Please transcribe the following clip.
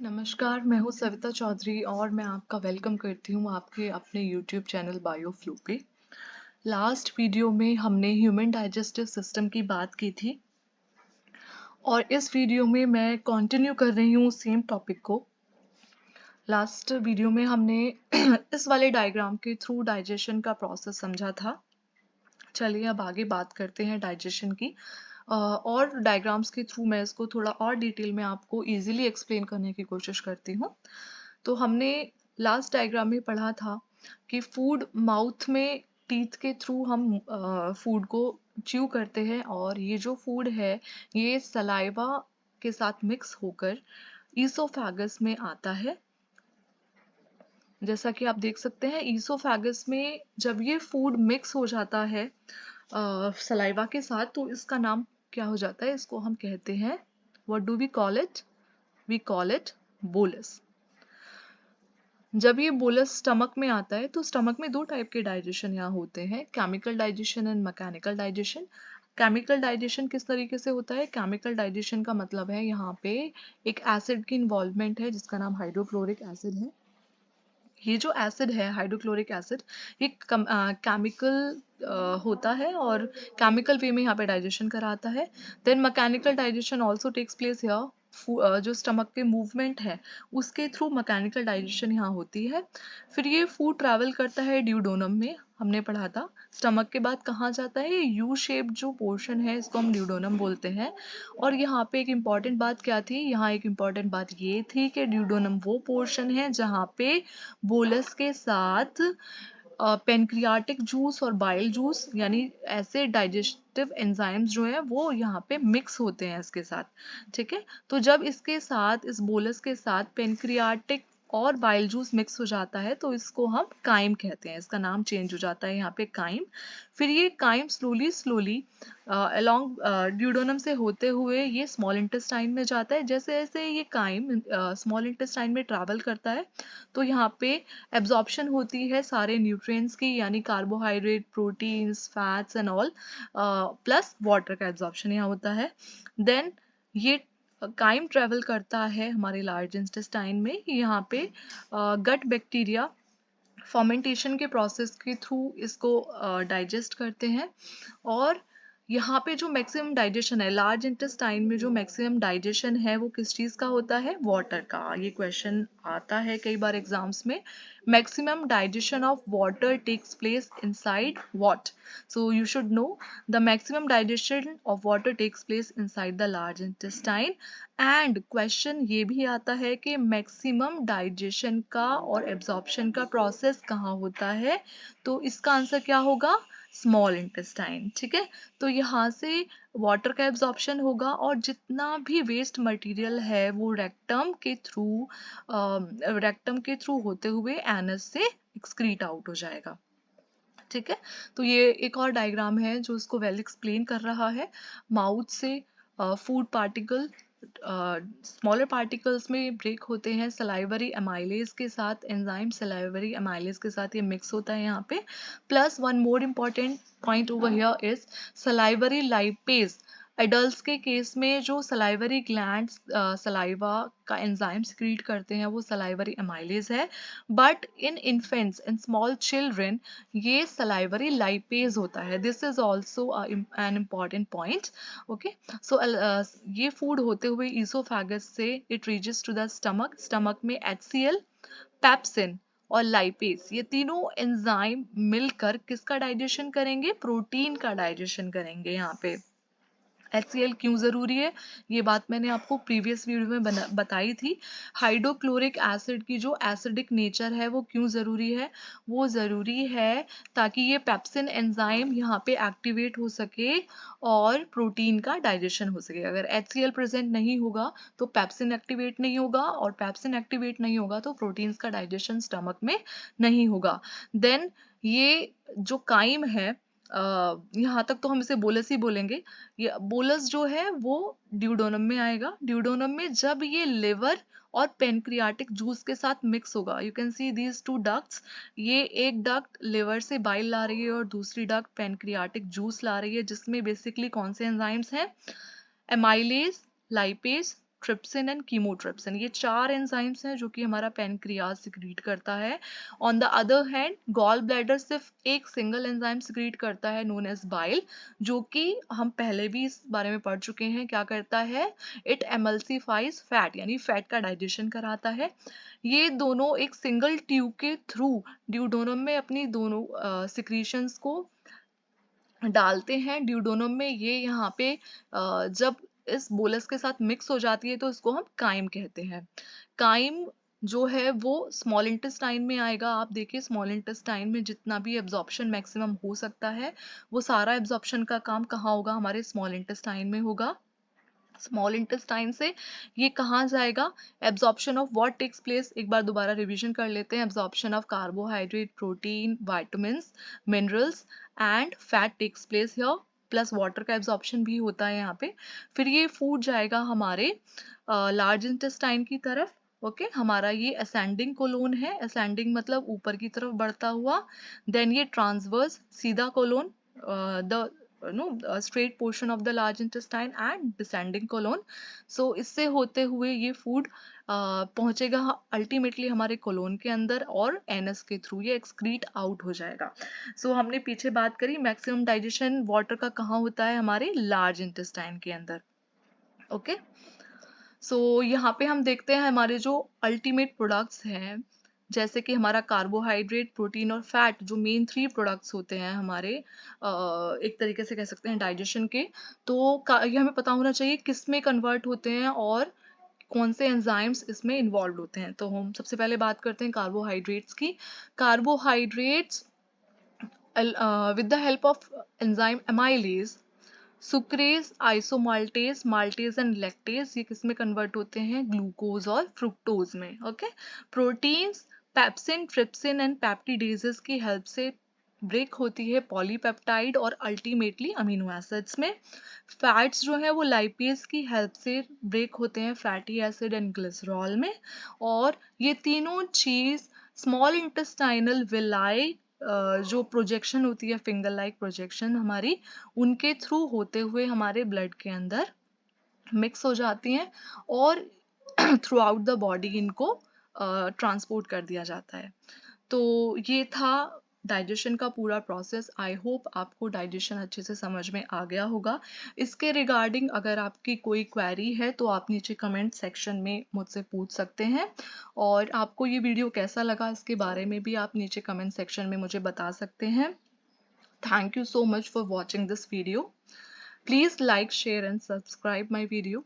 नमस्कार, मैं हूँ सविता चौधरी और मैं आपका वेलकम करती हूँ आपके अपने यूट्यूब चैनल बायोफ्लू पे। लास्ट वीडियो में हमने ह्यूमन डाइजेस्टिव सिस्टम की बात की थी और इस वीडियो में मैं कंटिन्यू कर रही हूँ सेम टॉपिक को। लास्ट वीडियो में हमने इस वाले डायग्राम के थ्रू डाइजेशन का प्रोसेस समझा था। चलिए अब आगे बात करते हैं डाइजेशन की। और डायग्राम्स के थ्रू मैं इसको थोड़ा और डिटेल में आपको इजीली एक्सप्लेन करने की कोशिश करती हूँ। तो हमने लास्ट डायग्राम में पढ़ा था कि फूड माउथ में टीथ के थ्रू हम फूड को च्यू करते हैं और ये जो फूड है ये सलाइवा के साथ मिक्स होकर ईसोफेगस में आता है। जैसा कि आप देख सकते हैं ईसोफेगस में जब ये फूड मिक्स हो जाता है सलाइवा के साथ तो इसका नाम क्या हो जाता है, इसको हम कहते हैं what do we call it, we call it bolus. जब ये बोलस स्टमक में आता है तो स्टमक में दो टाइप के डाइजेशन यहाँ होते हैं, chemical digestion and mechanical digestion. Chemical digestion किस तरीके से होता है? केमिकल डाइजेशन का मतलब है यहाँ पे एक एसिड की इन्वॉल्वमेंट है जिसका नाम हाइड्रोक्लोरिक एसिड है। ये जो एसिड है हाइड्रोक्लोरिक एसिड ये केमिकल होता है और केमिकल वे में यहाँ पे डाइजेशन कराता है। Then mechanical digestion also takes place here, जो स्टमक के मूवमेंट है उसके थ्रू मैकेनिकल डाइजेशन यहाँ होती है। फिर ये फूड ट्रैवल करता है ड्यूडोनम में, हमने पढ़ा था। स्टमक के बाद कहाँ जाता है? यू शेप जो पोर्शन है इसको हम ड्यूडोनम बोलते हैं। और यहाँ पे एक इम्पॉर्टेंट बात क्या थी? यहाँ एक इम्पॉर्टेंट बात ये थी कि ड्यूडोनम वो पोर्शन है जहाँ पे बोलस के साथ पेनक्रियाटिक जूस और बाइल जूस यानी ऐसे डाइजेस्टिव एंजाइम्स जो है वो यहाँ पे मिक्स होते हैं इसके साथ। ठीक है, तो जब इसके साथ इस बोलस के साथ पेनक्रियाटिक और बाइल जूस मिक्स हो जाता है तो इसको हम काइम कहते हैं, इसका नाम चेंज हो जाता है यहाँ पे काइम। फिर ये chyme slowly slowly along duodenum से होते हुए ये स्मॉल इंटेस्टाइन में जाता है। जैसे जैसे ये काइम स्मॉल इंटेस्टाइन में ट्रैवल करता है तो यहाँ पे एब्जॉर्प्शन होती है सारे न्यूट्रिएंट्स की, यानी carbohydrate, proteins, fats and all, plus water का एब्जॉर्प्शन यहाँ होता है। देन ये काइम ट्रेवल करता है हमारे लार्ज इंटेस्टाइन में, यहाँ पे गट बैक्टीरिया फर्मेंटेशन के प्रोसेस के थ्रू इसको डाइजेस्ट करते हैं। और यहाँ पे जो मैक्सिमम डाइजेशन है लार्ज इंटेस्टाइन में, जो मैक्सिमम डाइजेशन है वो किस चीज़ का होता है? वाटर का। ये क्वेश्चन आता है कई बार एग्जाम्स में। Maximum digestion of water takes place inside what? So you should know the maximum digestion of water takes place inside the large intestine. And question ये भी आता है कि मैक्सिमम डाइजेशन का और एब्जॉर्प्शन का प्रोसेस कहाँ होता है? तो इसका आंसर क्या होगा? Small intestine. ठीक है, तो यहाँ से वाटर का एब्जॉर्प्शन होगा और जितना भी वेस्ट मटेरियल है वो रेक्टम के थ्रू होते हुए एनस से एक्सक्रीट आउट हो जाएगा। ठीक है, तो ये एक और डायग्राम है जो इसको वेल एक्सप्लेन कर रहा है। माउथ से फूड पार्टिकल स्मॉलर पार्टिकल्स में ब्रेक होते हैं सलाइवरी एमाइलेज के साथ, एंजाइम सलाइवरी एमाइलेज के साथ ये मिक्स होता है यहाँ पे। Plus one more important point over here is salivary lipase. Adults के केस में जो सलाइवरी ग्लैंड्स सलाइवा का एंजाइम सिक्रीट करते हैं वो सलाइवरी एमाइलेज है। But in infants in small children ये सलाइवरी लाइपेज होता है। This is also an important point. Okay, so ये फूड होते हुए ईसोफेगस से it reaches to the stomach. Stomach में HCl, पेप्सिन और लाइपेज ये तीनों एंजाइम मिलकर किसका डाइजेशन करेंगे? प्रोटीन का डाइजेशन करेंगे। यहाँ पे HCl क्यों ज़रूरी है ये बात मैंने आपको प्रीवियस वीडियो में बताई थी। हाइड्रोक्लोरिक एसिड की जो एसिडिक नेचर है वो क्यों ज़रूरी है? वो ज़रूरी है ताकि ये पेप्सिन एंजाइम यहाँ पे एक्टिवेट हो सके और प्रोटीन का डाइजेशन हो सके। अगर HCl प्रेजेंट नहीं होगा तो पेप्सिन एक्टिवेट नहीं होगा और पेप्सिन एक्टिवेट नहीं होगा तो प्रोटीन्स का डाइजेशन स्टमक में नहीं होगा। देन ये जो काइम है, यहाँ तक तो हम इसे बोलस ही बोलेंगे। ये बोलस जो है वो ड्यूडोनम में आएगा। ड्यूडोनम में जब ये लिवर और पेनक्रियाटिक जूस के साथ मिक्स होगा, you can see these two ducts. ये एक डक्ट लिवर से बाइल ला रही है और दूसरी डक्ट पेनक्रियाटिक जूस ला रही है, जिसमें बेसिकली कौन से एंजाइम्स हैं? Amylase, lipase, trypsin and chymotrypsin, ये 4 एंजाइम्स हैं जो कि हमारा पैनक्रियाज सिक्रीट करता है। On the other hand gall bladder सिर्फ एक सिंगल एंजाइम सिक्रीट करता है नोन एज बाइल, जो कि हम पहले भी इस बारे में पढ़ चुके हैं। क्या करता है? इट एमल्सिफाइज फैट, यानी फैट का डाइजेशन कराता है। ये दोनों एक सिंगल ट्यूब के थ्रू ड्यूडोनम में अपनी दोनों सिक्रीशंस को डालते हैं। ड्यूडोनम में ये यहाँ पे जब इस बोलस के साथ मिक्स हो जाती है तो इसको हम काइम कहते हैं। काइम जो है वो स्मॉल इंटेस्टाइन में आएगा। आप देखिए स्मॉल इंटेस्टाइन में जितना भी एब्जॉर्प्शन मैक्सिमम हो सकता है वो सारा एब्जॉर्प्शन का काम कहाँ होगा? हमारे स्मॉल इंटेस्टाइन में होगा। स्मॉल इंटेस्टाइन से ये कहाँ जाएगा? Absorption of what takes place, एक बार दोबारा रिवीजन कर लेते हैं। Absorption of carbohydrate, protein, vitamins, minerals and fat takes place here, plus water का एब्जॉर्प्शन भी होता है यहाँ पे। फिर ये फूड जाएगा हमारे लार्ज इंटेस्टाइन की तरफ। ओके हमारा ये असेंडिंग कोलोन है, असेंडिंग मतलब ऊपर की तरफ बढ़ता हुआ। देन ये ट्रांसवर्स सीधा colon, the straight portion of the large intestine and descending colon. So इससे होते हुए ये फूड पहुंचेगा अल्टीमेटली हमारे कोलोन के अंदर और एनएस के थ्रू ये एक्सक्रीट आउट हो जाएगा। सो हमने पीछे बात करी मैक्सिमम डाइजेशन वाटर का कहाँ होता है? हमारे लार्ज इंटेस्टाइन के अंदर। ओके सो यहाँ पे हम देखते हैं हमारे जो अल्टीमेट प्रोडक्ट्स हैं, जैसे कि हमारा कार्बोहाइड्रेट, प्रोटीन और फैट, जो मेन 3 प्रोडक्ट्स होते हैं हमारे एक तरीके से कह सकते हैं डाइजेशन के। तो ये हमें पता होना चाहिए किस में कन्वर्ट होते हैं और कौन से एंजाइम्स इसमें इन्वॉल्व होते हैं। तो हम सबसे पहले बात करते हैं कार्बोहाइड्रेट्स की। Carbohydrates with the help of enzyme amylase, sucrase, isomaltase, maltase and lactase, ये किस में कन्वर्ट होते हैं? ग्लूकोज और फ्रुक्टोज में। Okay proteins pepsin, trypsin and पेप्टिडेजेस की हेल्प से ब्रेक होती है पॉलीपेप्टाइड और अल्टीमेटली अमीनो एसिड्स में। फैट्स जो है वो लाइपेज की हेल्प से ब्रेक होते हैं फैटी एसिड एंड ग्लिसरॉल में। और ये तीनों चीज स्मॉल इंटेस्टाइनल विलाई जो प्रोजेक्शन होती है, फिंगर लाइक प्रोजेक्शन हमारी, उनके थ्रू होते हुए हमारे ब्लड के अंदर मिक्स हो जाती हैं और थ्रू आउट द बॉडी इनको ट्रांसपोर्ट कर दिया जाता है। तो ये था डाइजेशन का पूरा प्रोसेस। आई होप आपको डाइजेशन अच्छे से समझ में आ गया होगा। इसके रिगार्डिंग अगर आपकी कोई क्वेरी है तो आप नीचे कमेंट सेक्शन में मुझसे पूछ सकते हैं। और आपको ये वीडियो कैसा लगा इसके बारे में भी आप नीचे कमेंट सेक्शन में मुझे बता सकते हैं। Thank you so much for watching this video. Please like, share and subscribe my video.